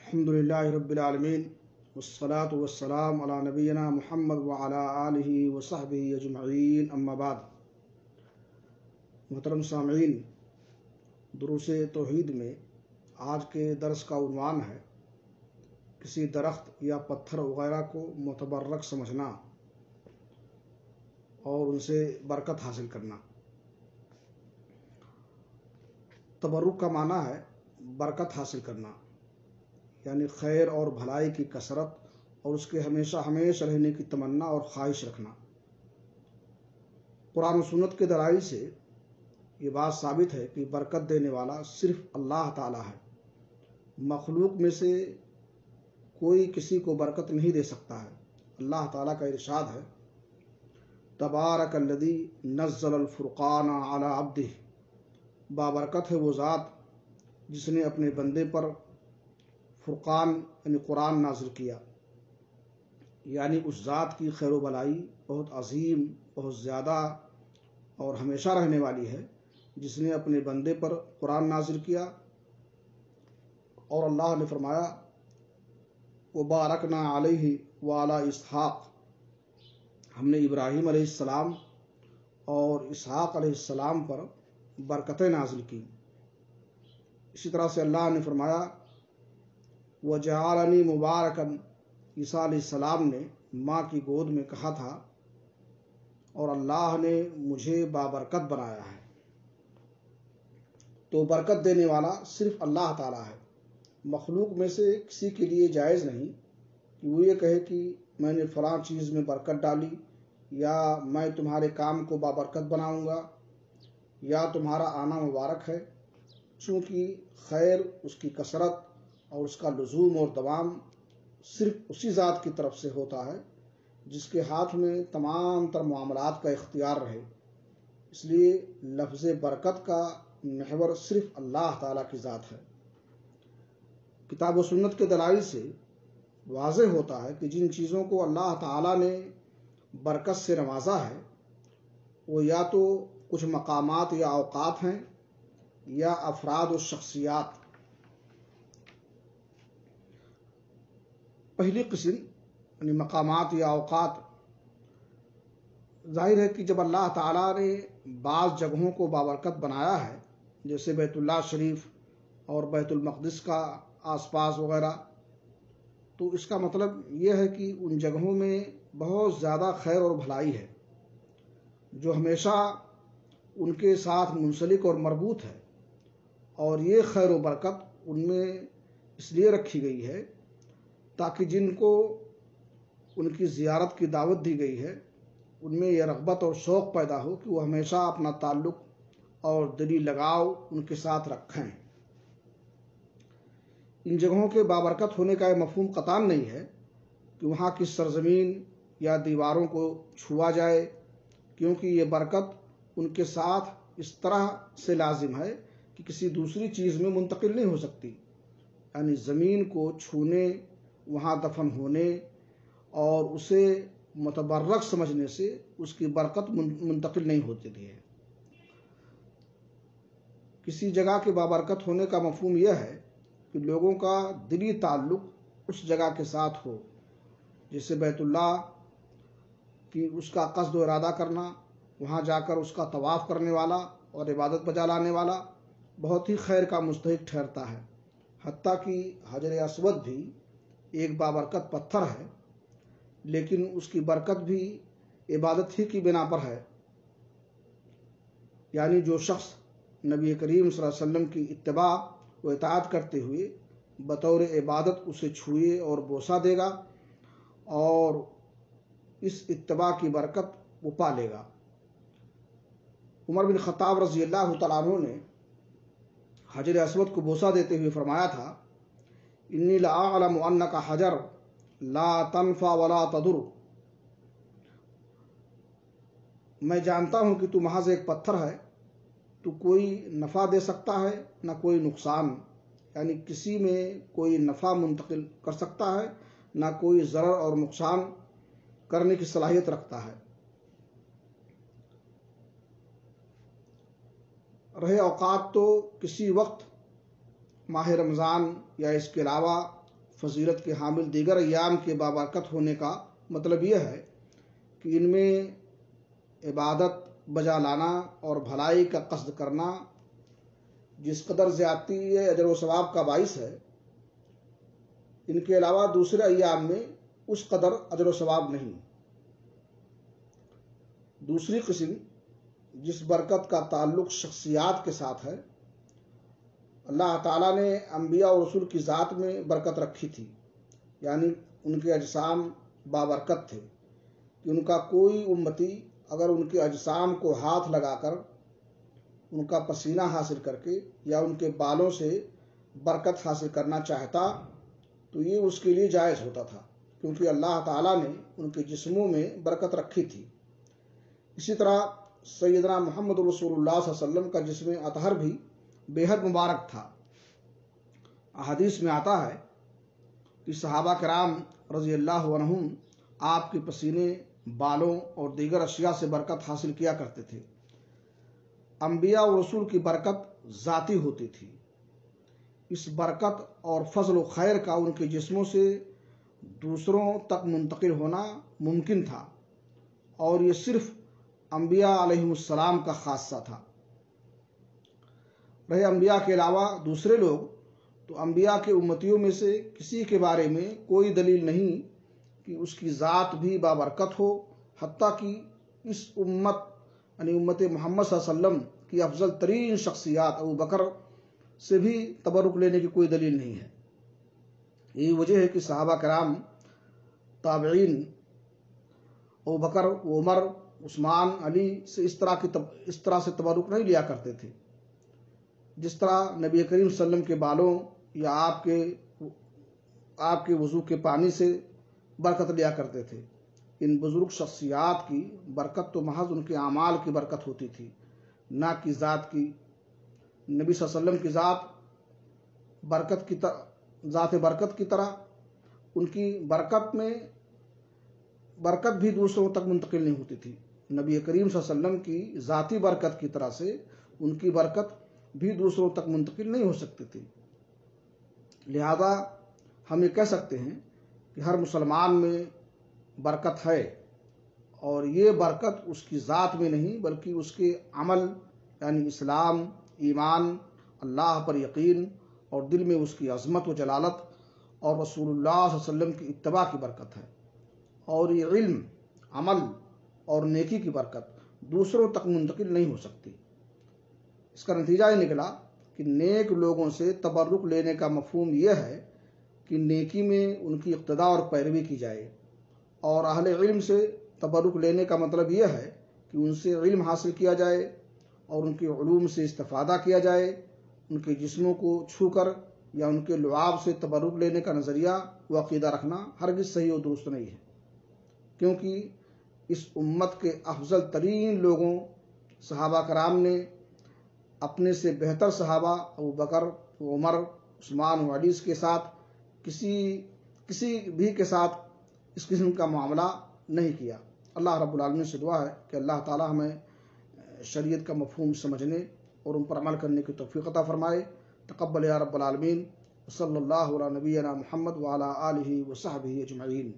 الحمد للہ رب العالمین والصلاة والسلام علی نبینا محمد وعلی آلہ وصحبہ اجمعین، اما بعد۔ محترم سامعین، دروس توحید میں آج کے درس کا عنوان ہے کسی درخت یا پتھر وغیرہ کو متبرک سمجھنا اور ان سے برکت حاصل کرنا۔ تبرک کا معنی ہے برکت حاصل کرنا، یعنی خیر اور بھلائی کی کثرت اور اس کے ہمیشہ رہنے کی تمنا اور خواہش رکھنا۔ قرآن و سنت کے دلائل سے یہ بات ثابت ہے کہ برکت دینے والا صرف اللہ تعالیٰ ہے۔ مخلوق میں سے کوئی کسی کو برکت نہیں دے سکتا ہے۔ اللہ تعالیٰ کا ارشاد ہے، تبارک الذی نزل الفرقان علی عبدہ، بابرکت ہے وہ ذات جس نے اپنے بندے پر فرقان یعنی قرآن نازل کیا، یعنی اس ذات کی خیر و بلائی بہت عظیم، بہت زیادہ اور ہمیشہ رہنے والی ہے جس نے اپنے بندے پر قرآن نازل کیا۔ اور اللہ نے فرمایا، وبارکنا علیہ وعلی اسحاق، ہم نے ابراہیم علیہ السلام اور اسحاق علیہ السلام پر برکتیں نازل کی۔ اسی طرح سے اللہ نے فرمایا، وجعلنی مبارکن، عیسیٰ علیہ السلام نے ماں کی گود میں کہا تھا، اور اللہ نے مجھے بابرکت بنایا ہے۔ تو برکت دینے والا صرف اللہ تعالیٰ ہے۔ مخلوق میں سے کسی کے لیے جائز نہیں کہ وہ یہ کہے کہ میں نے فلاں چیز میں برکت ڈالی، یا میں تمہارے کام کو بابرکت بناؤں گا، یا تمہارا آنا مبارک ہے، چونکہ خیر، اس کی کثرت اور اس کا لزوم اور دوام صرف اسی ذات کی طرف سے ہوتا ہے جس کے ہاتھ میں تمام تر معاملات کا اختیار رہے۔ اس لیے لفظ برکت کا محور صرف اللہ تعالیٰ کی ذات ہے۔ کتاب و سنت کے دلائل سے واضح ہوتا ہے کہ جن چیزوں کو اللہ تعالیٰ نے برکت سے نوازا ہے وہ یا تو کچھ مقامات یا اوقات ہیں یا افراد و شخصیات۔ پہلی قسم یعنی مقامات یا اوقات، ظاہر ہے کہ جب اللہ تعالیٰ نے بعض جگہوں کو بابرکت بنایا ہے، جیسے بیت اللہ شریف اور بیت المقدس کا آس پاس وغیرہ، تو اس کا مطلب یہ ہے کہ ان جگہوں میں بہت زیادہ خیر اور بھلائی ہے جو ہمیشہ ان کے ساتھ منسلک اور مربوط ہے، اور یہ خیر و برکت ان میں اس لیے رکھی گئی ہے تاکہ جن کو ان کی زیارت کی دعوت دی گئی ہے ان میں یہ رغبت اور شوق پیدا ہو کہ وہ ہمیشہ اپنا تعلق اور دلی لگاؤ ان کے ساتھ رکھیں۔ ان جگہوں کے بابرکت ہونے کا یہ مفہوم قطعاً نہیں ہے کہ وہاں کی سرزمین یا دیواروں کو چھوا جائے، کیونکہ یہ برکت ان کے ساتھ اس طرح سے لازم ہے کہ کسی دوسری چیز میں منتقل نہیں ہو سکتی، یعنی زمین کو چھونے، وہاں دفن ہونے اور اسے متبرک سمجھنے سے اس کی برکت منتقل نہیں ہوتی ہے۔ کسی جگہ کے بابرکت ہونے کا مفہوم یہ ہے کہ لوگوں کا دلی تعلق اس جگہ کے ساتھ ہو، جیسے بیت اللہ کی اس کا قصد و ارادہ کرنا، وہاں جا کر اس کا طواف کرنے والا اور عبادت بجا لانے والا بہت ہی خیر کا مستحق ٹھہرتا ہے۔ حتیٰ کہ حجر اسود بھی ایک بابرکت پتھر ہے، لیکن اس کی برکت بھی عبادت ہی کی بنا پر ہے، یعنی جو شخص نبی کریم صلی اللہ علیہ وسلم کی اتباع و اطاعت کرتے ہوئے بطور عبادت اسے چھوئے اور بوسہ دے گا، اور اس اتباع کی برکت وہ پالے گا۔ عمر بن خطاب رضی اللہ تعالیٰ عنہ نے حجر اسود کو بوسہ دیتے ہوئے فرمایا تھا، انی لاعلم انک حجر لا تنفع ولا تضر، میں جانتا ہوں کہ تو محض ایک پتھر ہے، تو کوئی نفع دے سکتا ہے نہ کوئی نقصان، یعنی کسی میں کوئی نفع منتقل کر سکتا ہے نہ کوئی ضرر اور نقصان کرنے کی صلاحیت رکھتا ہے۔ رہے اوقات، تو کسی وقت ماہ رمضان یا اس کے علاوہ فضیلت کے حامل دیگر ایام کے بابرکت ہونے کا مطلب یہ ہے کہ ان میں عبادت بجا لانا اور بھلائی کا قصد کرنا جس قدر زیادتی اجر و ثواب کا باعث ہے، ان کے علاوہ دوسرے ایام میں اس قدر اجر و ثواب نہیں۔ دوسری قسم جس برکت کا تعلق شخصیات کے ساتھ ہے، اللہ تعالیٰ نے انبیاء و رسول کی ذات میں برکت رکھی تھی، یعنی ان کے اجسام بابرکت تھے کہ ان کا کوئی امتی اگر ان کے اجسام کو ہاتھ لگا کر ان کا پسینہ حاصل کر کے یا ان کے بالوں سے برکت حاصل کرنا چاہتا تو یہ اس کے لیے جائز ہوتا تھا، کیونکہ اللہ تعالیٰ نے ان کے جسموں میں برکت رکھی تھی۔ اسی طرح سیدنا محمد رسول اللہ صلی اللہ علیہ وسلم کا جسم اطہر بھی بے حد مبارک تھا۔ احادیث میں آتا ہے کہ صحابہ کرام رضی اللہ عنہم آپ کے پسینے، بالوں اور دیگر اشیاء سے برکت حاصل کیا کرتے تھے۔ انبیاء و رسول کی برکت ذاتی ہوتی تھی۔ اس برکت اور فضل و خیر کا ان کے جسموں سے دوسروں تک منتقل ہونا ممکن تھا، اور یہ صرف انبیاء علیہم السلام کا خاصہ تھا۔ رہے انبیاء کے علاوہ دوسرے لوگ تو انبیاء کے امتیوں میں سے کسی کے بارے میں کوئی دلیل نہیں کہ اس کی ذات بھی بابرکت ہو، حتیٰ کہ اس امت یعنی امت محمد صلی اللہ علیہ وسلم کی افضل ترین شخصیات ابو بکر سے بھی تبرک لینے کی کوئی دلیل نہیں ہے۔ یہی وجہ ہے کہ صحابہ کرام، تابعین ابو بکر، عمر، عثمان، علی سے اس طرح سے تبرک نہیں لیا کرتے تھے جس طرح نبی کریم صلی اللہ علیہ وسلم کے بالوں یا آپ کے وضو کے پانی سے برکت لیا کرتے تھے۔ ان بزرگ شخصیات کی برکت تو محض ان کے اعمال کی برکت ہوتی تھی، نہ کہ ذات کی۔ نبی صلی اللہ علیہ وسلم کی ذات برکت کی طرح ان کی برکت بھی دوسروں تک منتقل نہیں ہوتی تھی۔ نبی کریم صلی اللہ علیہ وسلم کی ذاتی برکت کی طرح سے ان کی برکت بھی دوسروں تک منتقل نہیں ہو سکتی تھی۔ لہذا ہم یہ کہہ سکتے ہیں کہ ہر مسلمان میں برکت ہے، اور یہ برکت اس کی ذات میں نہیں بلکہ اس کے عمل یعنی اسلام، ایمان، اللہ پر یقین اور دل میں اس کی عظمت و جلالت اور رسول اللہ صلی اللہ علیہ وسلم کی اتباع کی برکت ہے۔ اور یہ علم، عمل اور نیکی کی برکت دوسروں تک منتقل نہیں ہو سکتی۔ اس کا نتیجہ یہ نکلا کہ نیک لوگوں سے تبرک لینے کا مفہوم یہ ہے کہ نیکی میں ان کی اقتداء اور پیروی کی جائے، اور اہل علم سے تبرک لینے کا مطلب یہ ہے کہ ان سے علم حاصل کیا جائے اور ان کے علوم سے استفادہ کیا جائے۔ ان کے جسموں کو چھو کر یا ان کے لعاب سے تبرک لینے کا نظریہ و عقیدہ رکھنا ہرگز صحیح و درست نہیں ہے، کیونکہ اس امت کے افضل ترین لوگوں صحابہ کرام نے اپنے سے بہتر صحابہ ابو بکر، عمر، عثمان و علی کے ساتھ کسی بھی کے ساتھ اس قسم کا معاملہ نہیں کیا۔ اللہ رب العالمین سے دعا ہے کہ اللہ تعالی ہمیں شریعت کا مفہوم سمجھنے اور ان پر عمل کرنے کی توفیق عطا فرمائے۔ تقبل یا رب العالمین۔ صلی اللہ علی نبینا محمد وعلی آلہ وصحبہ اجمعین۔